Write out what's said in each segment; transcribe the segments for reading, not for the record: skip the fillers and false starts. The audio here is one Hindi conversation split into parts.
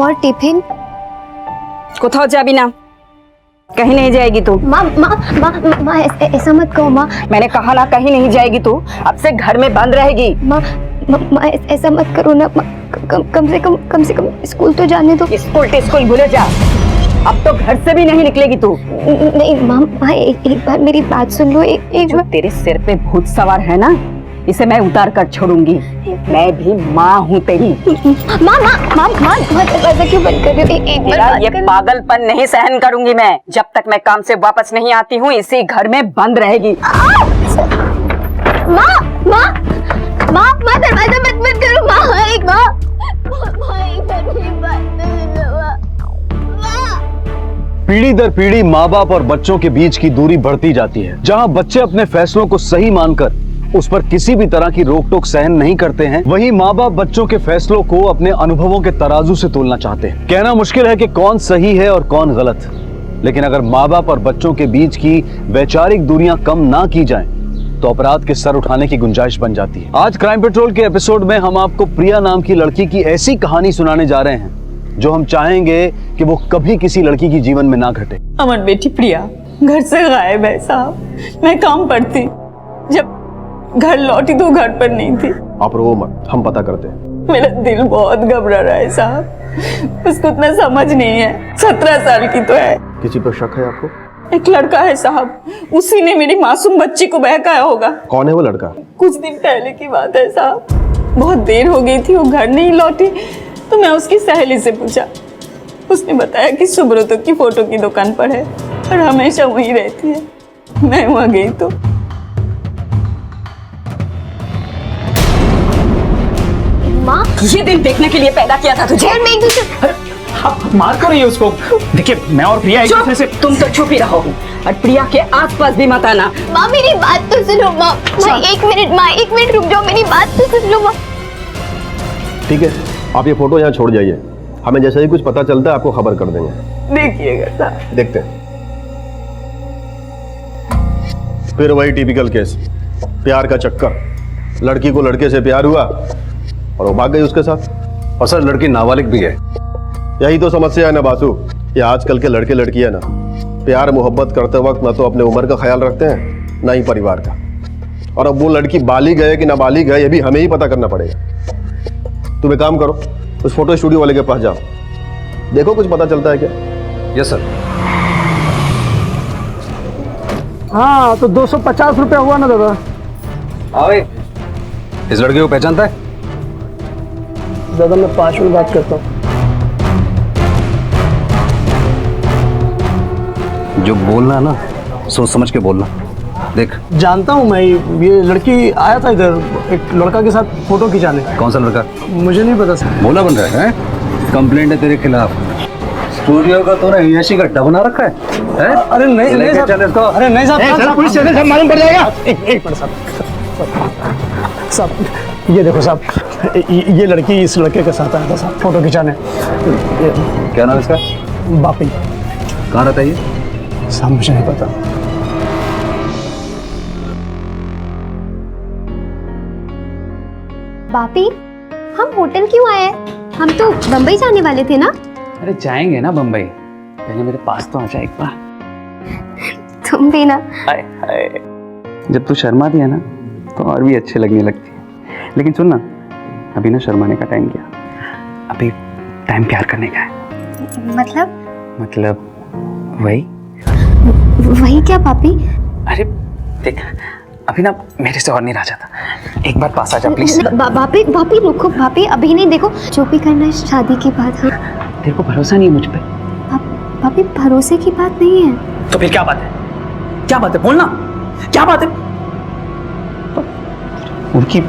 और टिफिन। কোথাও যাবি না, कहीं नहीं जाएगी तू। माँ माँ माँ माँ ऐसा मत कहो माँ। मैंने कहा ना कहीं नहीं जाएगी तू, अब से घर में बंद रहेगी। माँ माँ ऐसा मत करो ना, कम से कम स्कूल तो जाने दो। स्कूल भूले जा, अब तो घर से भी नहीं निकलेगी तू। नहीं माँ एक बार मेरी बात सुन लो। एक जो तेरे सिर पे भूत सवार है ना, इसे मैं उतार कर छोड़ूंगी। मैं भी माँ हूँ तेरी। माँ माँ माँ माँ दरवाजा क्यों बंद कर रही हो? एक बार बात ये पागलपन नहीं सहन करूंगी मैं। जब तक मैं काम से वापस नहीं आती हूँ इसी घर में बंद रहेगी। माँ माँ माँ माँ दरवाजा बंद करो। माँ एक बार मेरी बात सुनो माँ। पीढ़ी दर पीढ़ी माँ बाप और बच्चों के बीच की दूरी बढ़ती जाती है। जहाँ बच्चे अपने फैसलों को सही मानकर उस पर किसी भी तरह की रोक टोक सहन नहीं करते हैं, वहीं माँ बाप बच्चों के फैसलों को अपने अनुभवों के तराजू से तोलना चाहते हैं। कहना मुश्किल है कि कौन सही है और कौन गलत, लेकिन अगर माँ बाप और बच्चों के बीच की वैचारिक दूरियां कम ना की जाएं, तो अपराध के सर उठाने की गुंजाइश बन जाती है। आज क्राइम पेट्रोल के एपिसोड में हम आपको प्रिया नाम की लड़की की ऐसी कहानी सुनाने जा रहे हैं जो हम चाहेंगे कि वो कभी किसी लड़की की जीवन में ना घटे। हमारी बेटी प्रिया घर से गायब है साहब। मैं काम पर थी, जब घर लौटी तो घर पर नहीं थी। आप रो मत, हम पता करते हैं। मेरा दिल बहुत घबरा रहा है साहब, उसको उतना समझ नहीं है। 17 साल की तो है। किसी पर शक है आपको? एक लड़का है साहब, उसी ने मेरी मासूम बच्ची को बहकाया होगा। कौन है वो लड़का? कुछ दिन पहले की बात है साहब, बहुत देर हो गई थी, वो घर नहीं लौटी तो मैं उसकी सहेली से पूछा। उसने बताया कि सुब्रतो की फोटो की दुकान पर है और हमेशा वहीं रहती है। मैं वहां गई तो माँ ये दिन देखने के लिए पैदा किया था तुझे। मैं एक दूसरे आप मार कर रही है उसको। देखिए मैं और प्रिया एक दूसरे से। तुम तो चुप ही रहो और प्रिया के आसपास भी मत आना। माँ मेरी बात तो सुनो। माँ एक मिनट रुक जाओ, मेरी बात तो सुन लो माँ। ठीक है, आप ये फोटो यहाँ छोड़ जाइए। हमें जैसे ही कुछ पता चलता है आपको खबर कर देंगे। देखिएगा साहब। देखते हैं। फिर वही टिपिकल केस, प्यार का चक्कर। लड़की को लड़के से प्यार हुआ और वो भाग गई उसके साथ। और सर लड़की नाबालिग भी है। यही तो समस्या है ना बासु, ये आजकल के लड़के लड़कियां ना प्यार मोहब्बत करते वक्त ना तो अपने उम्र का ख्याल रखते हैं ना ही परिवार का। और अब वो लड़की बालिग है कि नाबालिग है ये भी हमें ही पता करना पड़ेगा। तुम एक काम करो, उस फोटो स्टूडियो वाले के पास जाओ, देखो कुछ पता चलता है क्या। Yes sir. हाँ तो 250 रुपया हुआ ना दादा। इस लड़के को पहचानता है? दादा मैं 5 मिनट बात करता हूँ। जो बोलना है ना सोच समझ के बोलना। देख जानता हूँ मैं, ये लड़की आया था इधर एक लड़का के साथ फोटो खिंचाने। कौन सा लड़का? मुझे नहीं पता सर। बोला बन रहा है? कंप्लेंट है तेरे खिलाफ। स्टूडियो का तूने ऐसी गड्ढा बना रखा है? अरे नहीं लेके साहब। चल इसको। अरे नहीं साहब, पुलिस स्टेशन से मालूम पड़ जाएगा। एक मिनट साहब, ये देखो साहब, ये लड़की इस लड़के के साथ आया था साहब फोटो खिंचाने। क्या नाम इसका? बापी। कहाँ रहता है ये? साहब मुझे नहीं पता। बापी हम होटल क्यों आए? हम तो बम्बई जाने वाले थे ना। अरे जाएंगे ना बम्बई, पहले मेरे पास तो आ जा एक बार। तुम भी ना। हाय हाय, जब तू शर्माती है ना तो और भी अच्छे लगने लगती है। लेकिन सुन ना, अभी ना शर्माने का टाइम क्या, अभी टाइम प्यार करने का है। मतलब वही क्या पापी? अरे देख, अभी ना मेरे से और नहीं रहा जाता, एक बार पास आ जा प्लीज। बापी रुको, बापी अभी नहीं, देखो जो भी करना है शादी के बाद। हाँ तेरे को भरोसा नहीं है मुझ पे? पापी भरोसे की बात नहीं है। तो फिर क्या बात है? क्या बात है बोलना, क्या बात है? उनकी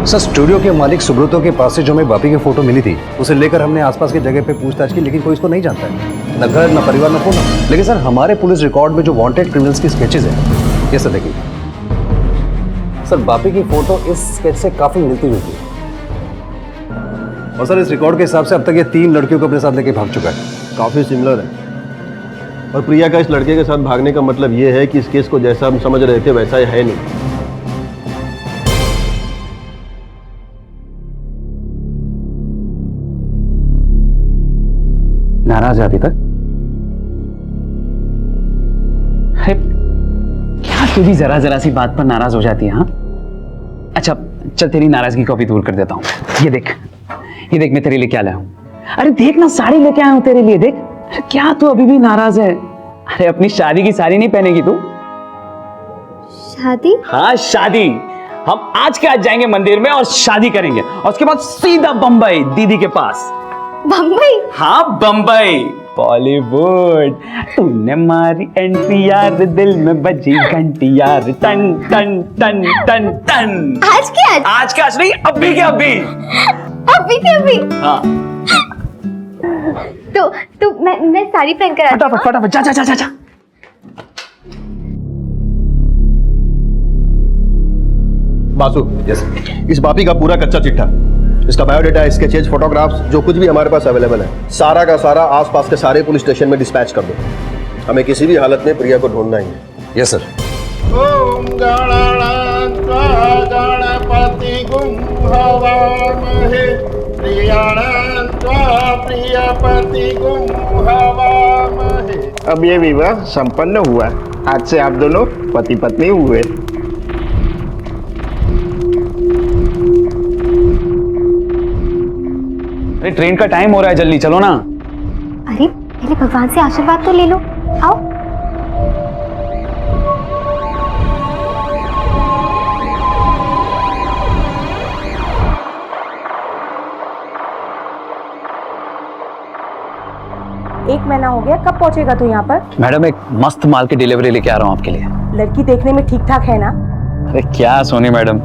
सर स्टूडियो के मालिक सुब्रतो के पास से जो हमें बापी की फोटो मिली थी उसे लेकर हमने आसपास की जगह पे पूछताछ की, लेकिन कोई इसको नहीं जानता है, न घर न परिवार न फोन। लेकिन सर हमारे पुलिस रिकॉर्ड में जो वांटेड क्रिमिनल्स की स्केचेस हैं, ये सर देखिए सर, बापी की फोटो इस स्केच से काफी मिलती जुलती है। और सर इस रिकॉर्ड के हिसाब से अब तक ये 3 लड़कियों को अपने साथ लेके भाग चुका है। काफी सिमिलर है। और प्रिया का इस लड़के के साथ भागने का मतलब ये है कि इस केस को जैसा हम समझ रहे थे वैसा ही है नहीं। नाराज है अभी तक? अरे क्या तू भी जरा जरा सी बात पर नाराज हो जाती है? हाँ अच्छा चल तेरी नाराजगी को भी दूर कर देता हूँ। ये देख मैं तेरे लिए क्या लाया हूँ। अरे देख ना, साड़ी लेके आया हूँ तेरे लिए। देख अरे क्या तू अभी भी नाराज है? अरे अपनी शादी की साड़ी नहीं पहनेगी तू? शादी? हाँ शादी। हम आज के आज जाएंगे मंदिर में और शादी करेंगे और उसके बाद सीधा बंबई दीदी के पास। बम्बई? हाँ बंबई, बॉलीवुड। तूने मारी एंट्री यार, दिल में बजी घंटी यार, टन टन टन टन टन। आज के आज? आज के आज नहीं, अभी के अभी। अभी के अभी? हाँ तो मैं साड़ी पहन कर आती हूँ। फटाफट फटाफट जा जा जा जा जा। बासु, इस बापी का पूरा कच्चा चिट्ठा, इसका बायोडेटा, स्केचेज, फोटोग्राफ्स, जो कुछ भी हमारे पास अवेलेबल है, सारा का सारा आसपास के सारे पुलिस स्टेशन में डिस्पैच कर दो। हमें किसी भी हालत में प्रिया को ढूंढना ही है। Yes sir. ओम गणानान्त्वा गणपतिगुं हवामहे प्रियाणान्त्वा प्रियपतिगुं हवामहे। अब ये विवाह संपन्न हुआ। आज से आप दोनों पति पत्नी हुए। अरे ट्रेन का टाइम हो रहा है, जल्दी चलो ना। अरे पहले भगवान से आशीर्वाद तो ले लो। आओ। एक महीना हो गया, कब पहुंचेगा तू यहाँ पर? मैडम एक मस्त माल की डिलीवरी लेके आ रहा हूँ आपके लिए। लड़की देखने में ठीक ठाक है ना? अरे क्या सोनी मैडम,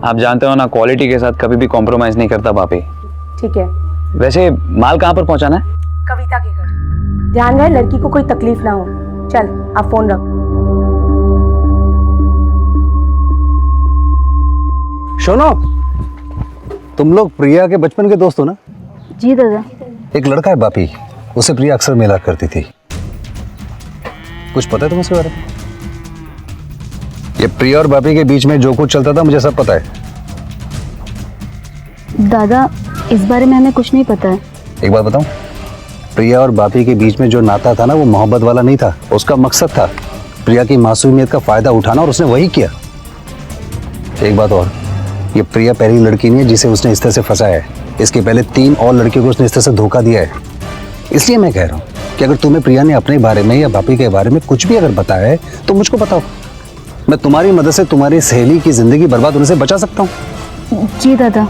आप जानते हो ना क्वालिटी के साथ कभी भी कॉम्प्रोमाइज नहीं करता बापी। ठीक है। वैसे माल कहाँ पर पहुँचाना है? कविता के घर। ध्यान रहे लड़की को कोई तकलीफ ना हो। चल आप फोन रख। सुनो, तुम लोग प्रिया के बचपन के दोस्त हो ना? जी दादा। एक लड़का है बापी, उसे प्रिया अक्सर मिला करती थी। कुछ पता है तुम्हें इसके बारे में? ये प्रिया और बापी के बीच में जो कुछ चलता था मुझे सब पता है। दादा इस बारे में हमें कुछ नहीं पता है। एक बात बताऊं, प्रिया और बापी के बीच में जो नाता था ना, वो मोहब्बत वाला नहीं था। उसका मकसद था प्रिया की मासूमियत का फायदा उठाना, और उसने वही किया। एक बात और, ये प्रिया पहली लड़की नहीं है जिसे उसने इस तरह से फंसाया है। इसके पहले 3 और लड़कियों को उसने इस तरह से धोखा दिया है। इसलिए मैं कह रहा हूँ कि अगर तुम्हें प्रिया ने अपने बारे में या बापी के बारे में कुछ भी अगर बताया है तो मुझको बताओ। मैं तुम्हारी मदद से तुम्हारी सहेली की जिंदगी बर्बाद होने से बचा सकता हूँ। जी दादा,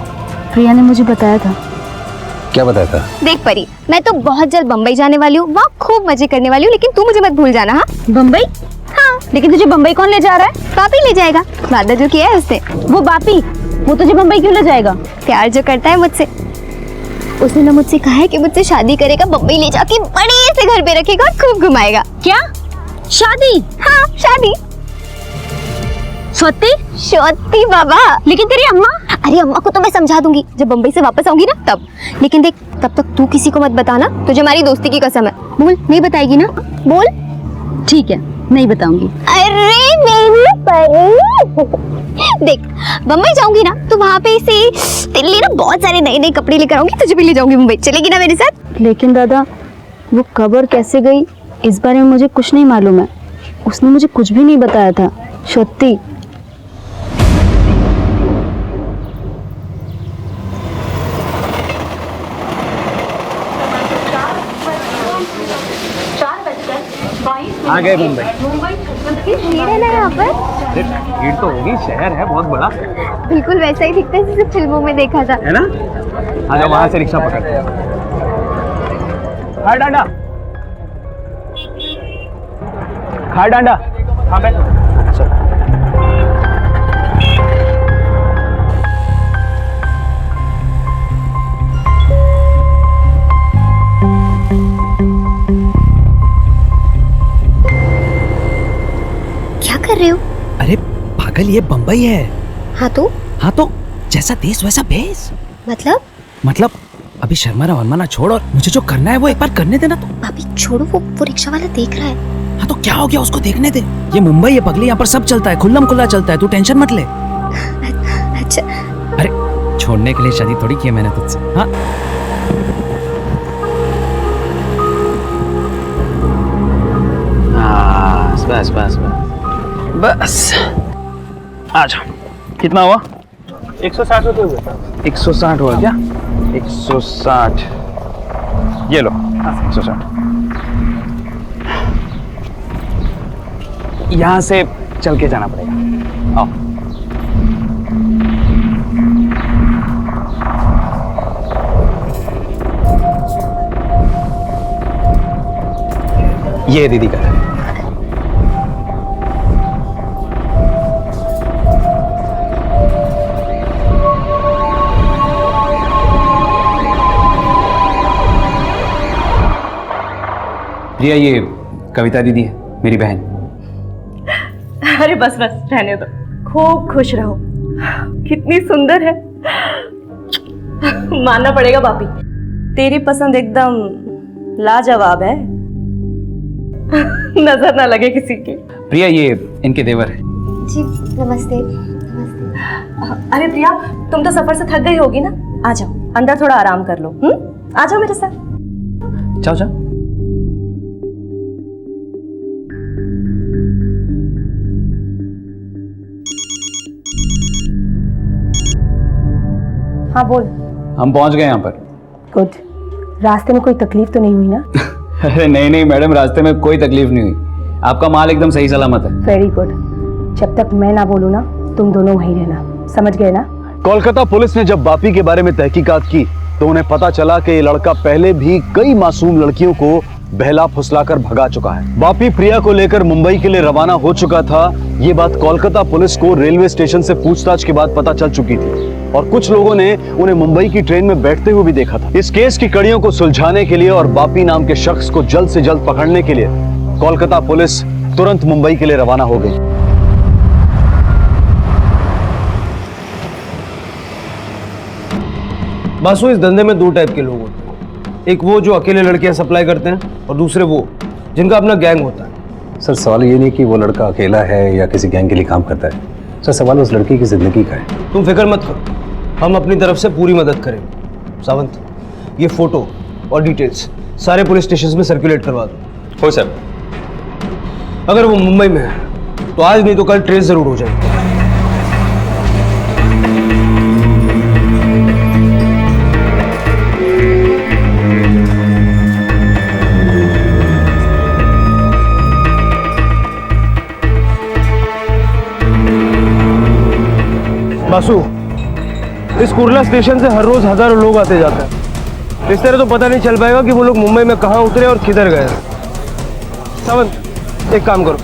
प्रिया ने मुझे बताया था। क्या बताया था? देख परी, मैं तो बहुत जल्द बम्बई जाने वाली हूँ, वहाँ खूब मजे करने वाली हूँ, लेकिन तू मुझे मत भूल जाना। हाँ बम्बई? हाँ। लेकिन तुझे बम्बई कौन ले जा रहा है? बापी ले जाएगा, वादा जो किया है उसने। वो बापी, वो तुझे बम्बई क्यों ले जाएगा? प्यार जो करता है मुझसे। उसने ना मुझसे कहा है कि मुझसे शादी करेगा, बम्बई ले जाके बड़े से घर पे रखेगा और खूब घुमाएगा। क्या शादी? हाँ शादी। सत्ती? सत्ती बाबा। लेकिन तेरी अम्मा? अरे अम्मा को तो मैं समझा दूंगी जब बम्बई से वापस आऊंगी ना तब। लेकिन देख तब तक तू किसी को मत बताना, तुझे हमारी दोस्ती की कसम है। बोल, नहीं बताएगी ना? बोल। ठीक है, नहीं बताऊंगी। अरे मेरी परी, देख बम्बई जाऊंगी ना तो वहाँ पे से तेरे लिए ना बहुत सारे नए नए कपड़े लेकर आऊंगी, तुझे भी ले जाऊंगी मुंबई। चलेगी ना मेरे साथ? लेकिन दादा वो कब और कैसे गई इस बारे में मुझे कुछ नहीं मालूम है। उसने मुझे कुछ भी नहीं बताया था। सत्ती। आ गए मुंबई। भीड़ है ना यहाँ पर? भीड़ तो होगी, शहर है बहुत बड़ा। बिल्कुल वैसा ही दिखता है जैसे फिल्मों में देखा था। है ना? आ जाओ, वहां से रिक्शा पकड़ते हैं। खार डांडा, खार डांडा। हाँ बैठ। क्या कर रहे हो? अरे पागल, ये बंबई है। हाँ तो जैसा देश वैसा भेस। मतलब अभी शर्मा वरमाना छोड़ और मुझे जो करना है वो एक बार करने देना। तो अभी छोड़ो, वो रिक्शा वाला देख रहा है। हाँ तो क्या हो गया, उसको देखने दे। ये मुंबई है पगली, यहाँ पर सब चलता है, खुल्लम खुल्ला चलता है, तू टेंशन मत ले। अच्छा। अरे छोड़ने के लिए शादी थोड़ी की है मैंने तुझसे। हाँ बस बस बस बस आ जाओ। कितना हुआ? 160 रुपये हुए सर। 160 हुआ क्या? 160 ये लो। 160 यहाँ से चल के जाना पड़ेगा। आओ। ये दीदी का है। प्रिया, ये कविता दीदी है, मेरी बहन। अरे बस बस रहने दो, खूब खुश रहो। कितनी सुंदर है, मानना पड़ेगा बापी, तेरी पसंद एकदम लाजवाब है। नजर ना लगे किसी की। प्रिया, ये इनके देवर है। जी नमस्ते। नमस्ते। अरे प्रिया, तुम तो सफर से थक गई होगी ना, आ जाओ अंदर थोड़ा आराम कर लो। आ जाओ मेरे साथ। जाओ जाओ। हाँ बोल। हम पहुंच गए यहाँ पर। गुड। रास्ते में कोई तकलीफ तो नहीं हुई ना? अरे नहीं नहीं मैडम, रास्ते में कोई तकलीफ नहीं हुई। आपका माल एकदम सही सलामत है। Very good. जब तक मैं ना बोलूँ ना, तुम दोनों वहीं रहना, समझ गए ना? कोलकाता पुलिस ने जब बापी के बारे में तहकीकात की तो उन्हें पता चला कि ये लड़का पहले भी कई मासूम लड़कियों को बहला फुसलाकर भगा चुका है। बापी प्रिया को लेकर मुंबई के लिए रवाना हो चुका था। ये बात कोलकाता पुलिस को रेलवे स्टेशन से पूछताछ के बाद पता चल चुकी थी और कुछ लोगों ने उन्हें मुंबई की ट्रेन में बैठते हुए भी देखा था। इस केस की कड़ियों को सुलझाने के लिए और बापी नाम के शख्स को जल्द से जल्द पकड़ने के लिए कोलकाता पुलिस तुरंत मुंबई के लिए रवाना हो गई। बासु, इस धंधे में दो टाइप के लोग होते हैं। एक वो जो अकेले लड़कियां सप्लाई करते हैं और दूसरे वो जिनका अपना गैंग होता है। सर, सवाल ये नहीं कि वो लड़का अकेला है या किसी गैंग के लिए काम करता है। सर, सवाल उस लड़की की जिंदगी का है। तुम फिक्र मत करो, हम अपनी तरफ से पूरी मदद करेंगे। सावंत, ये फोटो और डिटेल्स सारे पुलिस स्टेशन में सर्कुलेट करवा दो। हो सर। अगर वो मुंबई में है तो आज नहीं तो कल ट्रेस जरूर हो जाएगी। बासु, इस कुर्ला स्टेशन से हर रोज हजारों लोग आते जाते हैं। इस तरह तो पता नहीं चल पाएगा कि वो लोग मुंबई में कहाँ उतरे और किधर गए। सावंत, एक काम करो,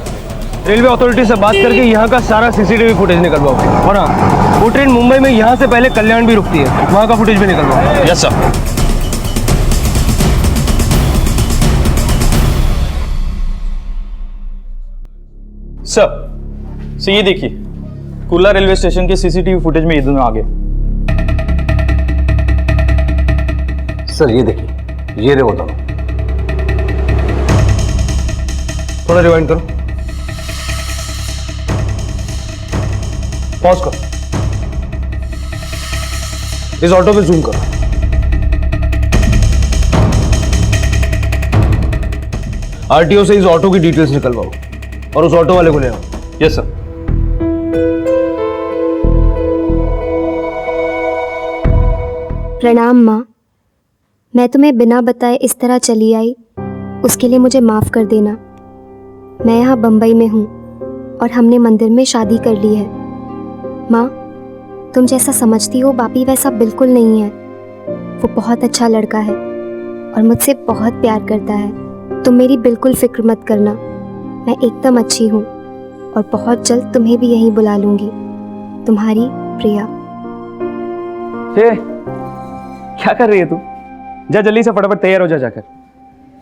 रेलवे अथॉरिटी से बात करके यहाँ का सारा सीसीटीवी फुटेज निकलवाओ। और हाँ, वो ट्रेन मुंबई में यहाँ से पहले कल्याण भी रुकती है, वहाँ का फुटेज भी निकलवाओ। Yes sir. सर ये देखिए, कुर्ला रेलवे स्टेशन के सीसीटीवी फुटेज में ये दोनों आ गए। सर ये देखिए, ये रहे वो दोनों। थोड़ा रिवाइंड करो, पॉज करो, इस ऑटो पे जूम करो। आरटीओ से इस ऑटो की डिटेल्स निकलवाओ और उस ऑटो वाले को ले आओ। Yes sir. प्रणाम माँ, मैं तुम्हें बिना बताए इस तरह चली आई, उसके लिए मुझे माफ़ कर देना। मैं यहाँ बम्बई में हूँ और हमने मंदिर में शादी कर ली है। माँ, तुम जैसा समझती हो बापी वैसा बिल्कुल नहीं है। वो बहुत अच्छा लड़का है और मुझसे बहुत प्यार करता है। तुम मेरी बिल्कुल फिक्र मत करना, मैं एकदम अच्छी हूँ और बहुत जल्द तुम्हें भी यहीं बुला लूँगी। तुम्हारी प्रिया। क्या कर रही है तू? जा जल्दी से फटाफट तैयार हो जा जाकर।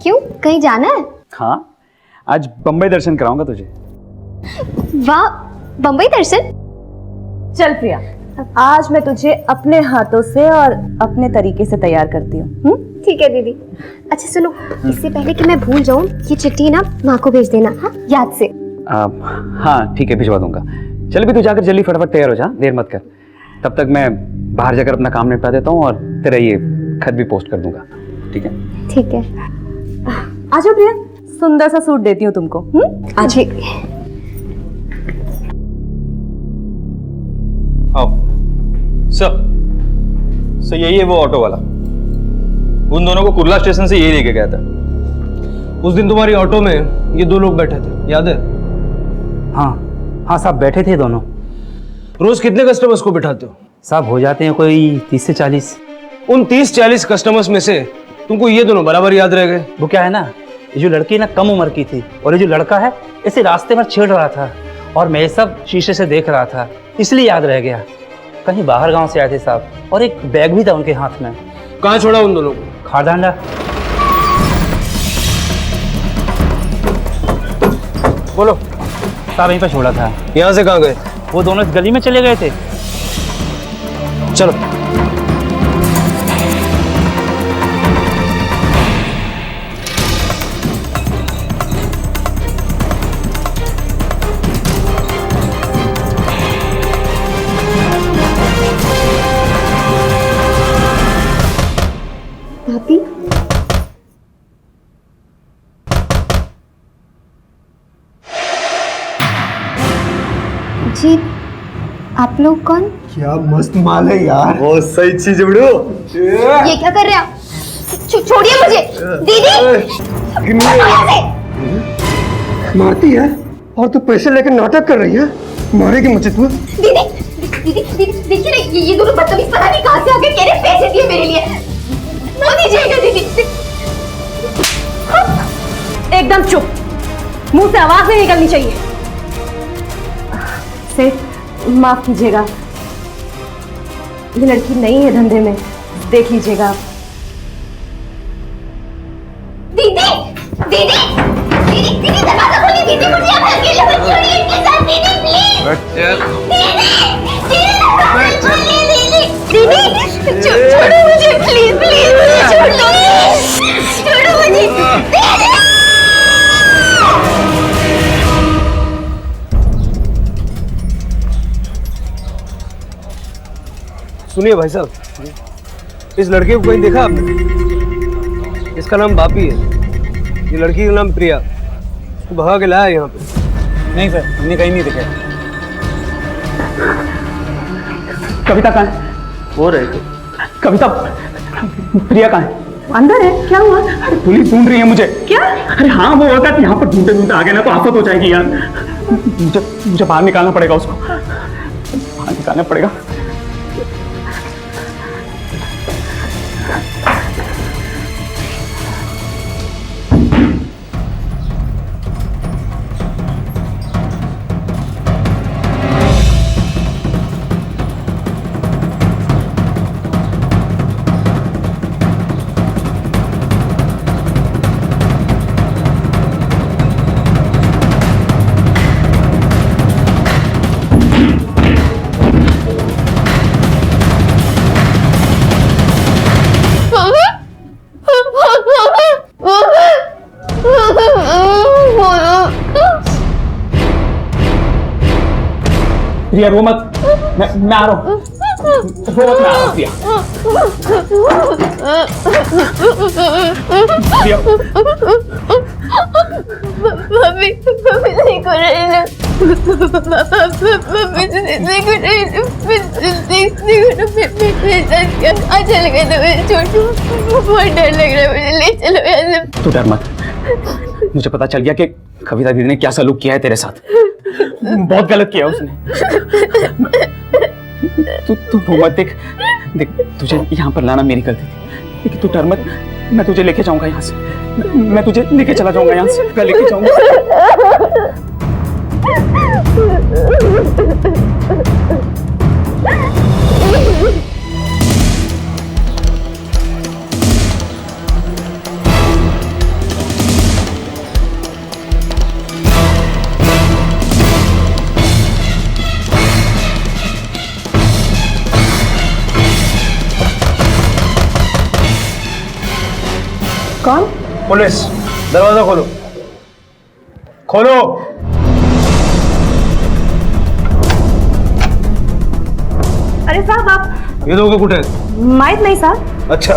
क्यों, कहीं जाना है? हाँ, आज बम्बई दर्शन कराऊंगा तुझे। वाह, बम्बई दर्शन? चल प्रिया, आज मैं तुझे अपने हाथों से और अपने तरीके से तैयार करती हूँ। ठीक है दीदी। अच्छा सुनो, इससे पहले कि मैं भूल जाऊँ, ये चिट्ठी ना माँ को भेज देना, हाँ याद से। हाँ ठीक है, भिजवा दूंगा। चल भी तू जाकर जल्दी फटाफट तैयार हो जा, देर मत कर। तब तक मैं बाहर जाकर अपना काम निपटा देता हूँ और तेरा ये खत भी पोस्ट कर दूंगा। ठीक है? ठीक है। आ जाओ प्रिया, सुंदर सा सूट देती हूँ तुमको। आज ही आओ सर यही है वो ऑटो वाला। उन दोनों को कुर्ला स्टेशन से यही लेके गया था। उस दिन तुम्हारी ऑटो में ये 2 लोग बैठे थे, याद है? हाँ साहब, बैठे थे दोनों। रोज कितने कस्टमर्स को बिठाते हो? साहब हो जाते हैं कोई 30 से 40। उन 30-40 कस्टमर्स में से तुमको ये दोनों बराबर याद रह गए? वो क्या है ना, ये जो लड़की ना कम उम्र की थी और ये जो लड़का है इसे रास्ते में छेड़ रहा था और मैं ये सब शीशे से देख रहा था, इसलिए याद रह गया। कहीं बाहर गांव से आए थे साहब, और एक बैग भी था उनके हाथ में। कहाँ छोड़ा उन दोनों को? खारदांडा। बोलो। साहब यहीं पर छोड़ा था। यहाँ से कहाँ गए? वो दोनों इस गली में चले गए थे। चलो। भाभी जी, आप लोग कौन? क्या मस्त माल है यार, बहुत सही चीज है बड़ो। ये क्या कर रहे हैं आप? छोड़िए मुझे। दीदी मारती है और तू पैसे लेकर नाटक कर रही है। मारेगी मुझे तू। दीदी दीदी दीदी देखिए ना, ये दोनों बदतमीज पता नहीं कहाँ से आके कह रहे पैसे दिए मेरे लिए। ना दीजिएगा दीदी। एकदम चुप, मुंह से आवाज नहीं निकलनी चाहिए। सेठ माफ कीजिएगा, ये लड़की नई है धंधे में, देख लीजिएगा आप। दीदी दीदी दीदी दीदी दरवाजा खोलिए। दीदी मुझे अब अकेले मत छोड़िए इनके साथ। दीदी प्लीज। दीदी छोड़ो मुझे प्लीज प्लीज, मुझे छोड़ दो। छोड़ो मुझे दीदी। सुनिए भाई साहब, इस लड़के को कहीं देखा आपने? इसका नाम बापी है, ये लड़की का नाम प्रिया। उसको भगा के लाया यहाँ पे। नहीं सर, हमने कहीं नहीं देखा। कविता कहाँ है? हो रहे थे। कविता, प्रिया कहाँ है? अंदर है, क्या हुआ? अरे पुलिस ढूंढ रही है मुझे। क्या? अरे हाँ, वो होता है यहाँ पर ढूंढते ढूंढते आ गए ना तो आफत हो जाएगी यार। मुझे बाहर निकालना पड़ेगा उसको, बाहर निकालना पड़ेगा। प्रिया रो मत, मैं आ रहा हूँ। रो मत, मैं आ रहा हूँ प्रिया। प्रिया मम्मी मम्मी नहीं कर रही ना। मम्मी नहीं कर रही ना। अच्छा लगा तो मेरे छोटू, बहुत डर लग रहा है मुझे, ले चलो यार। तू डर मत, मुझे पता चल गया कि कविता दीदी ने क्या सलूक किया है तेरे साथ। बहुत गलत किया उसने। तू रो मत। देख तुझे यहाँ पर लाना मेरी गलती थी, लेकिन तू डर मत, मैं तुझे लेके जाऊंगा यहाँ से। मैं तुझे लेके चला जाऊंगा यहाँ से, मैं लेके जाऊंगा। कौन? पुलिस, दरवाजा खोलो, खोलो। अरे साहब आप ये दोगे कुठे? माहित नहीं साहब। अच्छा,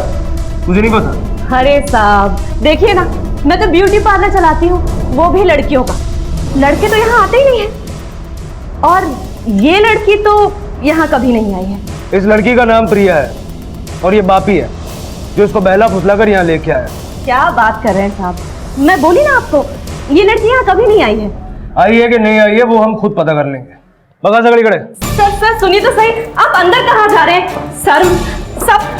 मुझे नहीं पता। अरे साहब देखिए ना, मैं तो ब्यूटी पार्लर चलाती हूँ, वो भी लड़कियों का। लड़के तो यहाँ आते ही नहीं है, और ये लड़की तो यहाँ कभी नहीं आई है। इस लड़की का नाम प्रिया है और ये बापी है जो इसको बहला फुसलाकर यहाँ लेके आया। क्या बात कर रहे हैं साहब, मैं बोली ना आपको, ये लड़की यहाँ कभी नहीं आई है। आई है कि नहीं आई है वो हम खुद पता कर लेंगे। बगा सकड़ी खड़े। सर सुनिए तो सही, आप अंदर कहाँ जा रहे हैं? सर सब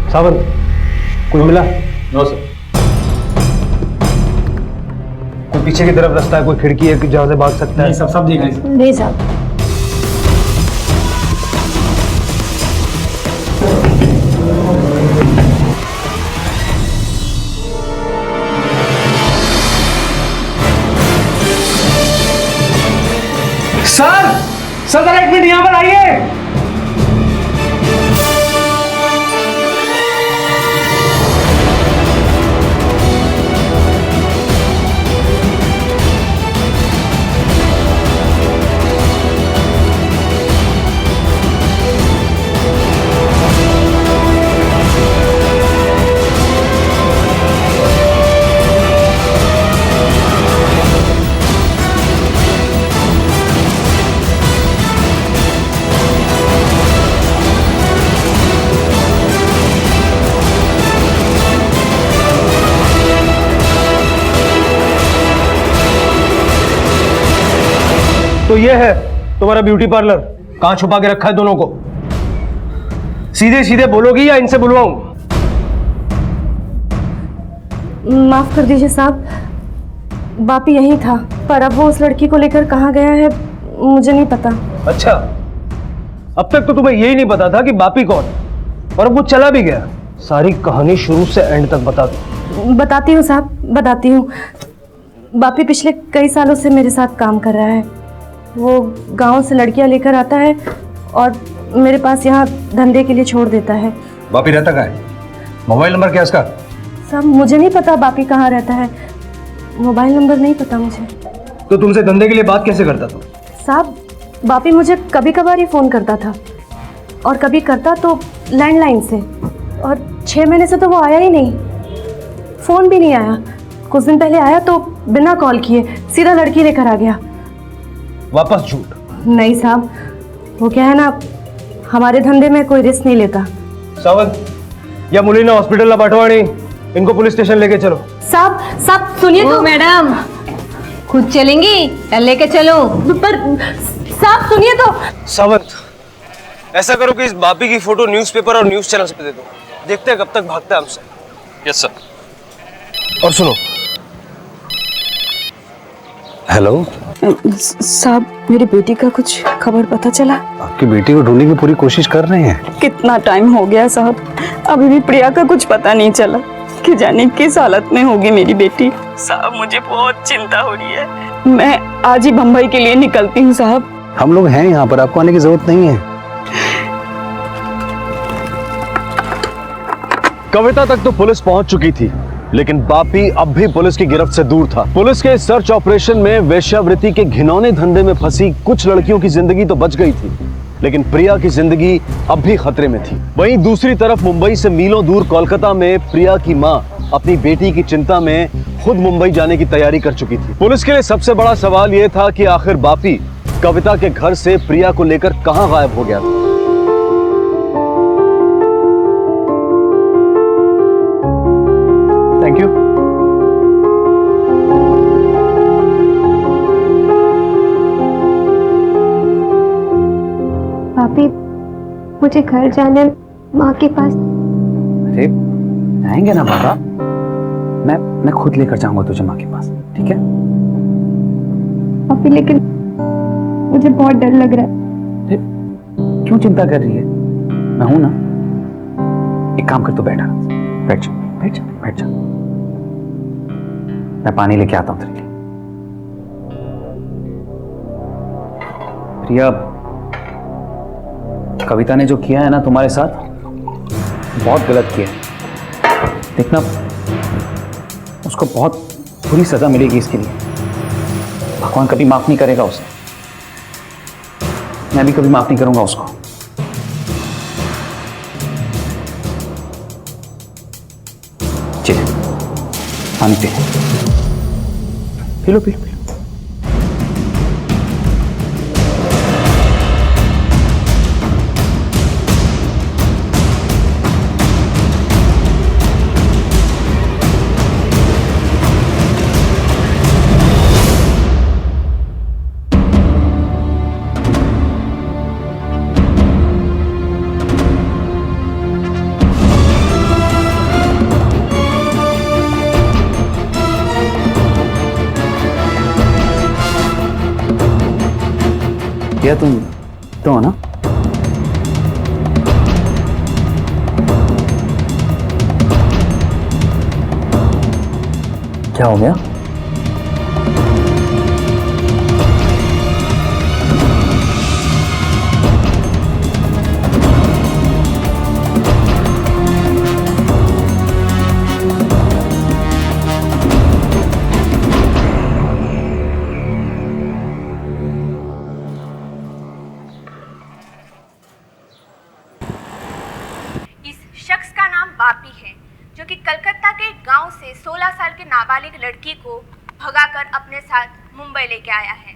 सावन कोई मिला? No sir. कोई पीछे की तरफ रास्ता है, कोई खिड़की है कि जहाँ से भाग सकता है? सब देख लीजिए। नहीं साहब। सर जरा एक मिनट यहाँ पर आइए। तो ये है तुम्हारा ब्यूटी पार्लर। कहाँ छुपा के रखा है दोनों को? सीधे सीधे बोलोगी या इनसे बुलवाऊं? माफ कर दीजिए साहब, बापी यही था, पर अब वो उस लड़की को लेकर कहाँ गया है मुझे नहीं पता। अच्छा, अब तक तो तुम्हें यही नहीं पता था कि बापी कौन, और अब वो चला भी गया। सारी कहानी शुरू से एंड तक बता दो। बताती हूँ साहब, बताती हूँ। बापी पिछले कई सालों से मेरे साथ काम कर रहा है। वो गांव से लड़कियां लेकर आता है और मेरे पास यहाँ धंधे के लिए छोड़ देता है। बापी रहता कहाँ है? मोबाइल नंबर क्या है इसका? साहब मुझे नहीं पता बापी कहाँ रहता है, मोबाइल नंबर नहीं पता मुझे। तो तुमसे धंधे के लिए बात कैसे करता था? साहब बापी मुझे कभी कभार ही फ़ोन करता था, और कभी करता तो लैंडलाइन से, और 6 महीने से तो वो आया ही नहीं, फ़ोन भी नहीं आया। कुछ दिन पहले आया तो बिना कॉल किए सीधा लड़की लेकर आ गया। वापस झूठ? नहीं साहब, वो क्या है ना, हमारे धंधे में कोई रिस्क नहीं लेता। सावंत या मुलीना हॉस्पिटल पाठवाणी, इनको पुलिस स्टेशन लेके चलो। साहब सुनिए तो। मैडम खुद चलेंगी या लेके चलो? पर साहब सुनिए तो। सावंत ऐसा करो कि इस बापी की फोटो न्यूज़पेपर और न्यूज़ चैनल पे दे दो, देखते हैं कब तक भागता है हमसे। Yes sir. और सुनो। हेलो साहब, मेरी बेटी का कुछ खबर पता चला? आपकी बेटी को ढूंढने की पूरी कोशिश कर रहे हैं। कितना टाइम हो गया साहब, अभी भी प्रिया का कुछ पता नहीं चला कि जाने किस हालत में होगी मेरी बेटी। साहब मुझे बहुत चिंता हो रही है, मैं आज ही बम्बई के लिए निकलती हूँ साहब। हम लोग हैं यहाँ पर, आपको आने की जरूरत नहीं है। कविता तक तो पुलिस पहुंच चुकी थी, लेकिन बापी अब भी पुलिस की गिरफ्त से दूर था। पुलिस के इस सर्च ऑपरेशन में वेश्यावृत्ति के घिनौने धंधे में फंसी कुछ लड़कियों की जिंदगी तो बच गई थी, लेकिन प्रिया की जिंदगी अब भी खतरे में थी। वहीं दूसरी तरफ मुंबई से मीलों दूर कोलकाता में प्रिया की मां अपनी बेटी की चिंता में खुद मुंबई जाने की तैयारी कर चुकी थी। पुलिस के लिए सबसे बड़ा सवाल यह था कि आखिर बापी कविता के घर से प्रिया को लेकर कहां गायब हो गया था। Thank you. पापी मुझे घर जाने माँ के पास। अरे आएंगे ना बाबा, मैं खुद लेकर जाऊंगा तुझे माँ के पास, ठीक है? पापी, लेकिन मुझे बहुत डर लग रहा है। क्यों चिंता कर रही है? मैं हूं ना। एक काम कर, तू बैठ जा, बैठ जा। मैं पानी लेके आता हूं तेरे लिए। प्रिया, कविता ने जो किया है ना तुम्हारे साथ, बहुत गलत किया है। देखना, उसको बहुत बुरी सजा मिलेगी इसके लिए। भगवान कभी माफ नहीं करेगा उसे। मैं भी कभी माफ नहीं करूंगा उसको। चल, पानी पी लो। क्या तुम तो हो ना? क्या हो गया? शख्स का नाम बापी है, जो कि कलकत्ता के गांव से 16 साल के नाबालिग लड़की को भगाकर अपने साथ मुंबई लेके आया है।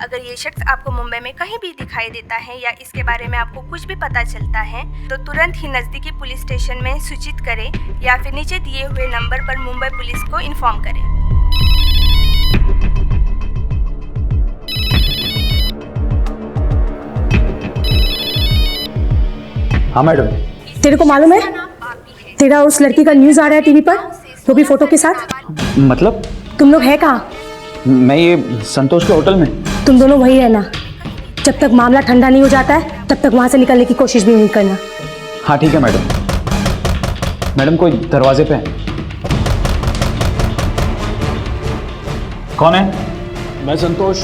अगर ये शख्स आपको मुंबई में कहीं भी दिखाई देता है या इसके बारे में आपको कुछ भी पता चलता है तो तुरंत ही नज़दीकी पुलिस स्टेशन में सूचित करें या फिर नीचे दिए हुए नंबर पर मुंबई पुलिस को इन्फॉर्म करें। हाँ मैडम। तेरे को मालूम है तेरा उस लड़की का न्यूज आ रहा है टीवी पर, वो भी फोटो के साथ? मतलब? तुम लोग है कहाँ? मैं ये संतोष के होटल में। तुम दोनों वही रहना। जब तक मामला ठंडा नहीं हो जाता है तब तक वहां से निकलने की कोशिश भी नहीं करना। हाँ ठीक है मैडम। मैडम कोई दरवाजे पे है। कौन है? मैं संतोष।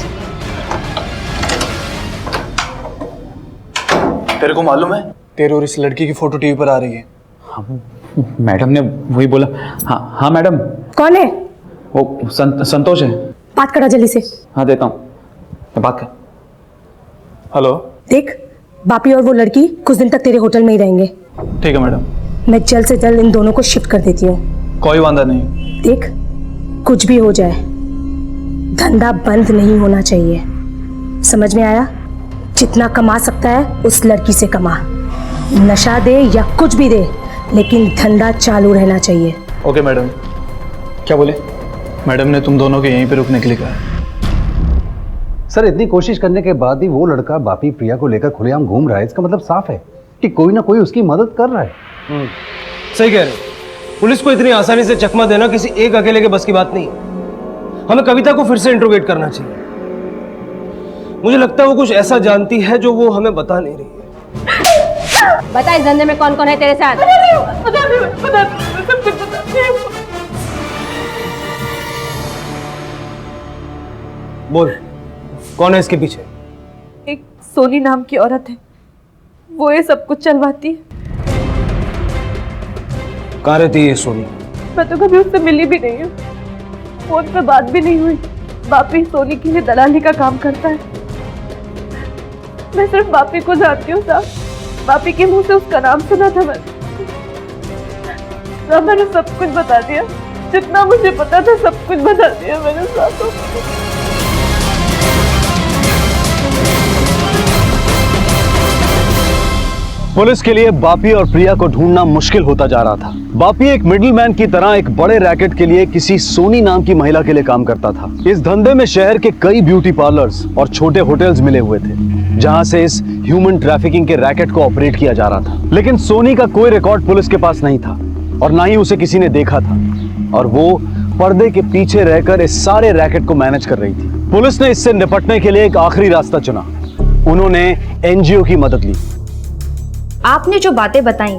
तेरे को मालूम है? तेरे और इस लड़की की फोटो टीवी पर आ रही है। हाँ, मैडम ने वही बोला। हाँ मैडम। कौन है? वो संतोष है। बात करा जल्दी से। हाँ देता हूँ, मैं बात कर। हेलो। देख, बापी और वो लड़की कुछ दिन तक तेरे होटल में ही रहेंगे। ठीक है मैडम। मैं जल्द से जल्द इन दोनों को शिफ्ट कर देती हूँ। कोई वादा नहीं। देख, कुछ भी हो जाए धंधा बंद नहीं होना चाहिए, समझ में आया? जितना कमा सकता है उस लड़की से कमा, नशा दे या कुछ भी दे, लेकिन धंधा चालू रहना चाहिए। Okay madam. क्या बोले? मैडम ने तुम दोनों के यहीं पे रुकने के लिए कहा है। सर, इतनी कोशिश करने के बाद भी वो लड़का बापी प्रिया को लेकर खुलेआम घूम रहा है, इसका मतलब साफ है कि कोई ना कोई उसकी मदद कर रहा है। सही कह रहे हो। पुलिस को इतनी आसानी से चकमा देना किसी एक अकेले के बस की बात नहीं। हमें कविता को फिर से इंट्रोगेट करना चाहिए। मुझे लगता है वो कुछ ऐसा जानती है जो वो हमें बता नहीं रही है। बता, इस धंधे में कौन कौन है तेरे साथ? बोल, कौन है इसके पीछे? एक सोनी नाम की औरत है, वो ये सब कुछ चलवाती है। कहाँ रहती है ये सोनी? मैं तो कभी उससे मिली भी नहीं हूँ, फोन पे बात भी नहीं हुई। बापी सोनी के लिए दलाली का काम करता है। मैं सिर्फ बापी को जानती हूँ साहब, बापी के मुंह से उसका नाम सुना था मैंने सब कुछ बता दिया, जितना मुझे पता था सब कुछ बता दिया मैंने साहब। पुलिस के लिए बापी और प्रिया को ढूंढना मुश्किल होता जा रहा था। बापी एक मिडिलमैन की तरह एक बड़े रैकेट के लिए किसी सोनी नाम की महिला के लिए काम करता था। इस धंधे में शहर के कई ब्यूटी पार्लर्स और छोटे होटल्स मिले हुए थे, जहां से इस ह्यूमन ट्रैफिकिंग के रैकेट को ऑपरेट किया जा रहा था। लेकिन सोनी का कोई रिकॉर्ड पुलिस के पास नहीं था और ना ही उसे किसी ने देखा था, और वो पर्दे के पीछे रहकर इस सारे रैकेट को मैनेज कर रही थी। पुलिस ने इससे निपटने के लिए एक आखिरी रास्ता चुना। उन्होंने एनजीओ की मदद ली। आपने जो बातें बताई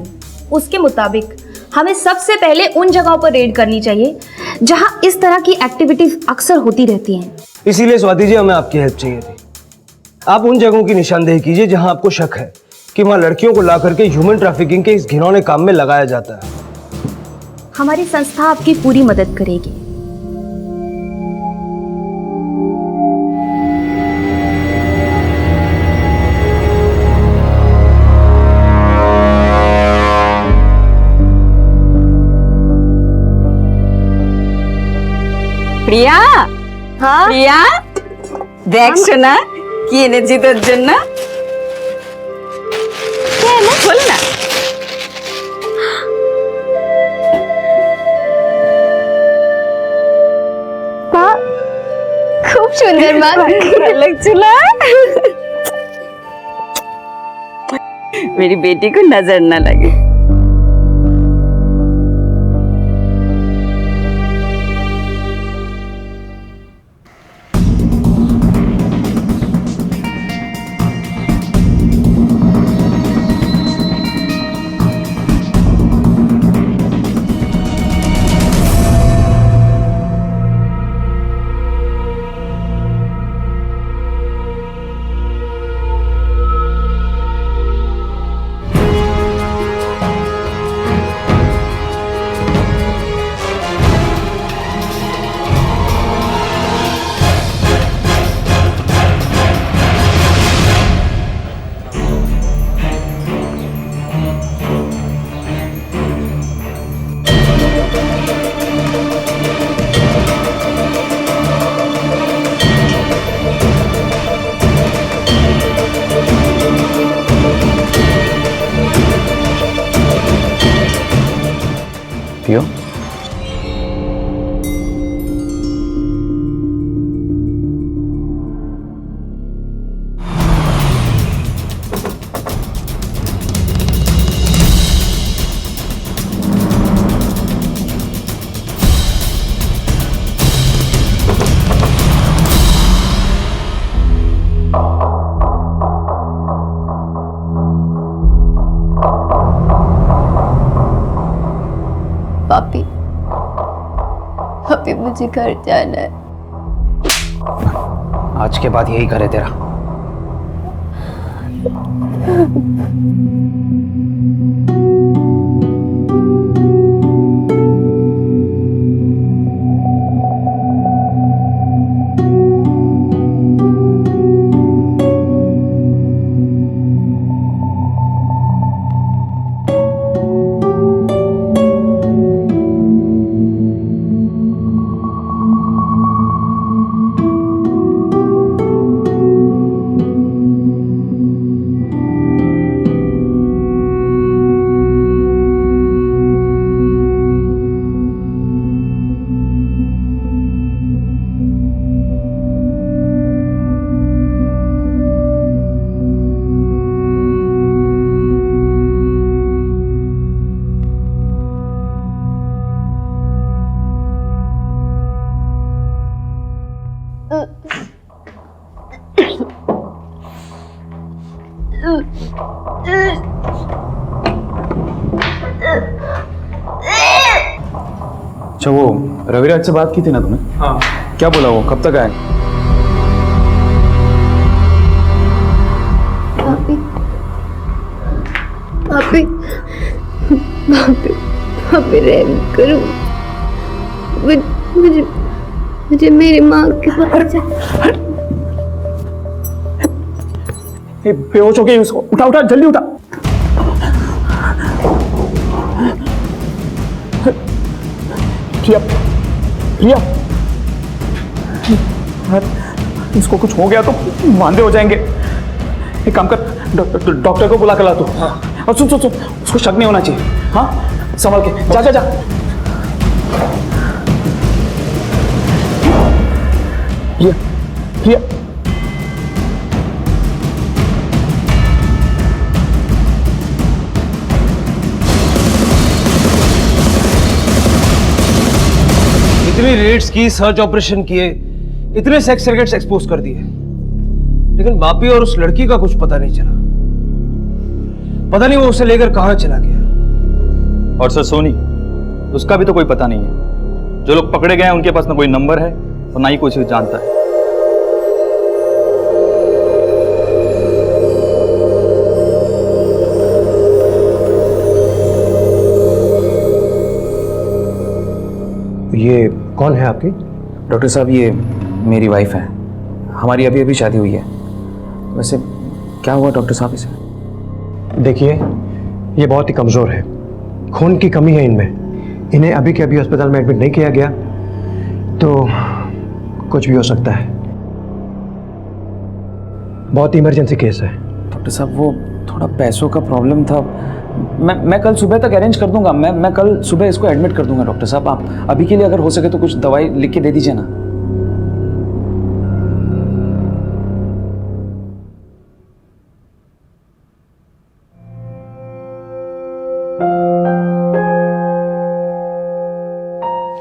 उसके मुताबिक हमें सबसे पहले उन जगहों पर रेड करनी चाहिए जहां इस तरह की एक्टिविटीज अक्सर होती रहती हैं। इसीलिए स्वाति जी, हमें आपकी हेल्प चाहिए थी। आप उन जगहों की निशानदेही कीजिए जहां आपको शक है कि वहां लड़कियों को ला करके ह्यूमन ट्रैफिकिंग के इस घिनौने काम में लगाया जाता है। हमारी संस्था आपकी पूरी मदद करेगी। প্রিয়া, हाँ প্রিয়া দেখ শোনা কি এনেছি তোর জন্য। বল না। खूब सुंदर माँ। লাগছিল। मेरी बेटी को नजर ना लगे। पियो। पापी, अभी मुझे घर जाना है। आज के बाद यही करे तेरा। अच्छा, वो रविराज से बात की थी ना तुमने? हाँ। क्या बोला वो, कब तक आए? पापी, पापी, पापी, पापी रहम करो। मुझे मुझे मेरी माँ के पास बेहोश हो गई उसको। उठा उठा, जल्दी उठा। प्रिया, प्रिया, इसको कुछ हो गया तो वांदे हो जाएंगे। एक काम कर, डॉक्टर को बुला कर ला तू। और सुन सुन सुन, उसको शक नहीं होना चाहिए। हाँ, संभल के जा जा जा। प्रिया, प्रिया, इतनी रेड्स की, सर्च ऑपरेशन किए, इतने सेक्स रैकेट्स एक्सपोज कर दिए, लेकिन बापी और उस लड़की का कुछ पता नहीं चला। पता नहीं वो उसे लेकर कहां चला गया। और सर सोनी, उसका भी तो कोई पता नहीं है। जो लोग पकड़े गए हैं उनके पास ना कोई नंबर है और ना ही कोई उसे जानता है। ये कौन है आपकी? डॉक्टर साहब, ये मेरी वाइफ है। हमारी अभी अभी शादी हुई है। वैसे क्या हुआ डॉक्टर साहब इसे? देखिए, ये बहुत ही कमजोर है, खून की कमी है इनमें। इन्हें अभी के अभी अस्पताल में एडमिट नहीं किया गया तो कुछ भी हो सकता है। बहुत इमरजेंसी केस है। डॉक्टर साहब, वो थोड़ा पैसों का प्रॉब्लम था। मैं कल सुबह तक अरेंज कर दूंगा। मैं कल सुबह इसको एडमिट कर दूंगा। डॉक्टर साहब, आप अभी के लिए अगर हो सके तो कुछ दवाई लिख के दे दीजिए ना।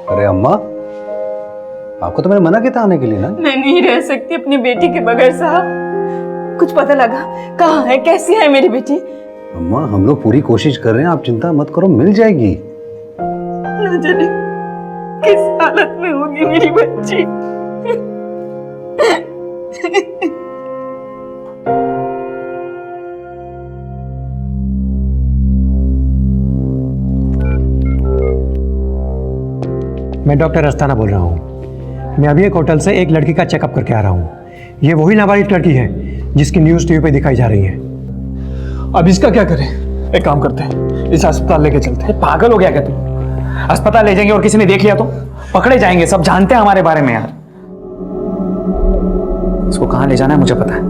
अरे अम्मा, आपको तो मैंने मना किया था आने के लिए ना। मैं नहीं रह सकती अपनी बेटी के बगैर साहब। कुछ पता लगा कहाँ है, कैसी है मेरी बेटी? अम्मा, हम लोग पूरी कोशिश कर रहे हैं, आप चिंता मत करो, मिल जाएगी। न जाने किस हालत में होगी मेरी बच्ची। मैं डॉक्टर अस्ताना बोल रहा हूँ। मैं अभी एक होटल से एक लड़की का चेकअप करके आ रहा हूँ। ये वही नाबालिग लड़की है जिसकी न्यूज़ टीवी पे दिखाई जा रही है। अब इसका क्या करें? एक काम करते हैं, इस अस्पताल लेके चलते हैं। पागल हो गया क्या तू? अस्पताल ले जाएंगे और किसी ने देख लिया तो पकड़े जाएंगे। सब जानते हैं हमारे बारे में यार। इसको कहां ले जाना है मुझे पता है।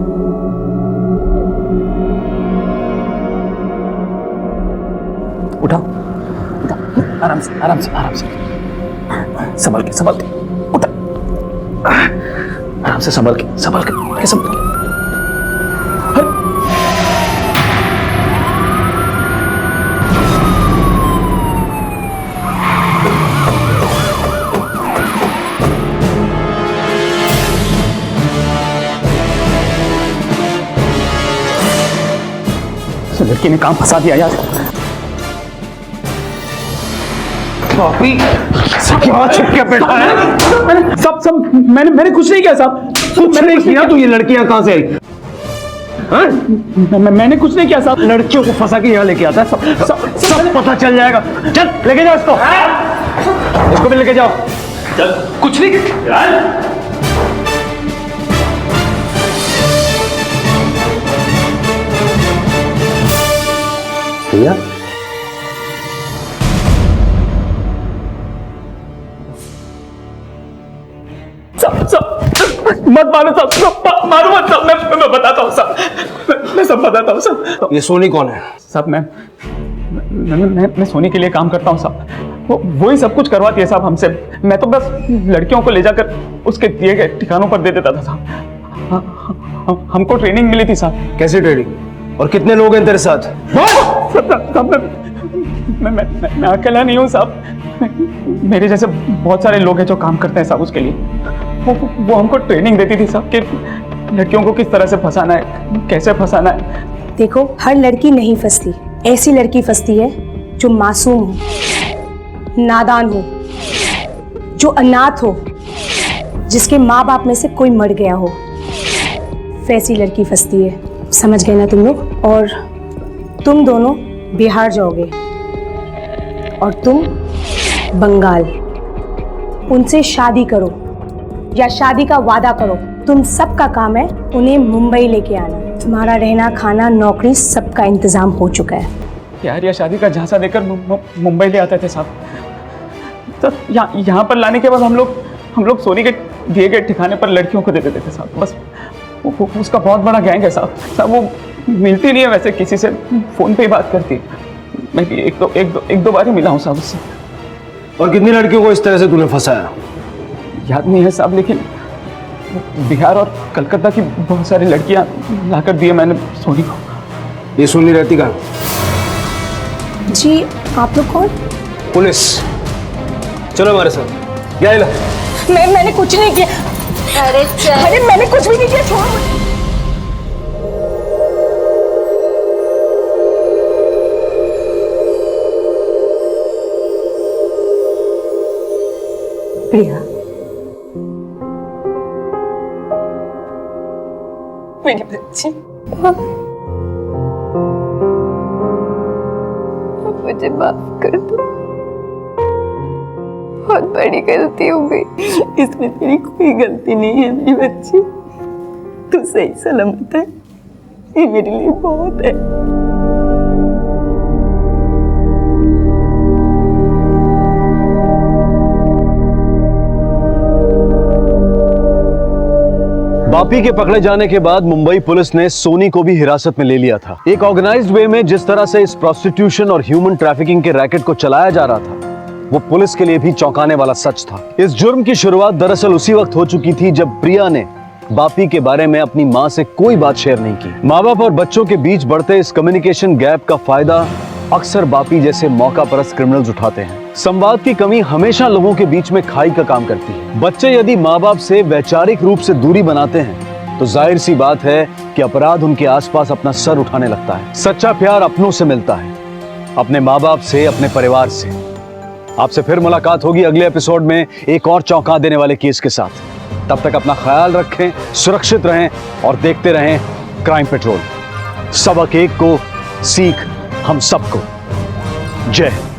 उठाओ, आराम से आराम से आराम से, संभल के उठा, आराम से संभल के लड़की ने काम फंसा दिया यार। क्या छिप के बैठा है? मैंने कुछ नहीं किया साहब। कुछ नहीं किया तो ये लड़कियां कहां से आई? मैंने कुछ नहीं किया साहब। लड़कियों को फंसा के यहाँ लेके आता है। सब पता चल जाएगा। चल लेके जाओ इसको भी लेके जाओ। चल, कुछ नहीं भैया, मत मारो साहब, मारो मत साहब। मैं बताता हूँ साहब, मैं सब बताता हूँ साहब। ये सोनी कौन है? साहब मैं सोनी के लिए काम करता हूँ साहब। वो ही सब कुछ करवाती है साहब हमसे। मैं तो बस लड़कियों को ले जाकर उसके दिए गए ठिकानों पर दे देता था साहब। हमको ट्रेनिंग मिली थी साहब। कैसी ट्रेनिंग? और कितने लोग हैं तेरे साथ? साहब मैं अकेला नहीं हूँ साहब। मेरे जैसे बहुत सारे लोग हैं जो काम करते हैं साहब उसके लिए। वो हमको ट्रेनिंग देती थी साहब कि लड़कियों को किस तरह से फंसाना है, कैसे फंसाना है। देखो, हर लड़की नहीं फंसती। ऐसी लड़की फंसती है जो मासूम हो, नादान हो, जो अनाथ हो, जिसके माँ बाप में से कोई मर गया हो, वैसी लड़की फंसती है। समझ गए ना तुम लोग? और तुम दोनों बिहार जाओगे और तुम बंगाल। उनसे शादी करो या शादी का वादा करो। तुम सबका काम है उन्हें मुंबई लेके आना। तुम्हारा रहना, खाना, नौकरी सबका इंतजाम हो चुका है। यार, यह शादी का झांसा देकर मुंबई ले आते थे साहब। तो यहाँ पर लाने के बाद हम लोग सोनी के दिए गए ठिकाने पर लड़कियों को दे देते थे साहब। बस उसका बहुत बड़ा गैंग है साहब। वो मिलती नहीं है वैसे किसी से, फोन पे ही बात करती है। मैं भी एक दो बार ही मिला हूँ साहब उससे। और कितनी लड़कियों को इस तरह से तूने फंसाया? याद नहीं है साहब, लेकिन बिहार और कलकत्ता की बहुत सारी लड़कियां लाकर दिए मैंने सोनी को। ये सोनी रहती कहाँ? जी, आप लोग कौन? पुलिस। चलो हमारे साथ। क्या मैंने कुछ नहीं किया। अरे चल। अरे मैंने कुछ भी नहीं किया, छोड़ मुझे। प्रिया, मेरी बच्ची, मुझे माफ कर दो, बहुत बड़ी गलती हो गई। इसमें तेरी कोई गलती नहीं है मेरी बच्ची, तू सही सलामत है, ये मेरे लिए बहुत है। बापी के पकड़े जाने के बाद मुंबई पुलिस ने सोनी को भी हिरासत में ले लिया था। एक ऑर्गेनाइज्ड वे में जिस तरह से इस प्रोस्टिट्यूशन और ह्यूमन ट्रैफिकिंग के रैकेट को चलाया जा रहा था, वो पुलिस के लिए भी चौंकाने वाला सच था। इस जुर्म की शुरुआत दरअसल उसी वक्त हो चुकी थी जब प्रिया ने बापी के बारे में अपनी मां से कोई बात शेयर नहीं की। माँ बाप और बच्चों के बीच बढ़ते इस कम्युनिकेशन गैप का फायदा अक्सर बापी जैसे मौका परस्त क्रिमिनल्स उठाते हैं। संवाद की कमी हमेशा लोगों के बीच में खाई का काम करती है। बच्चे यदि माँ बाप से वैचारिक रूप से दूरी बनाते हैं तो जाहिर सी बात है कि अपराध उनके आसपास अपना सर उठाने लगता है। सच्चा प्यार अपनों से मिलता है, अपने माँ बाप से, अपने परिवार से। आपसे फिर मुलाकात होगी अगले एपिसोड में एक और चौंका देने वाले केस के साथ। तब तक अपना ख्याल रखें, सुरक्षित रहें और देखते रहें क्राइम पेट्रोल। सबक एक को, सीख हम सबको। जय हिंद।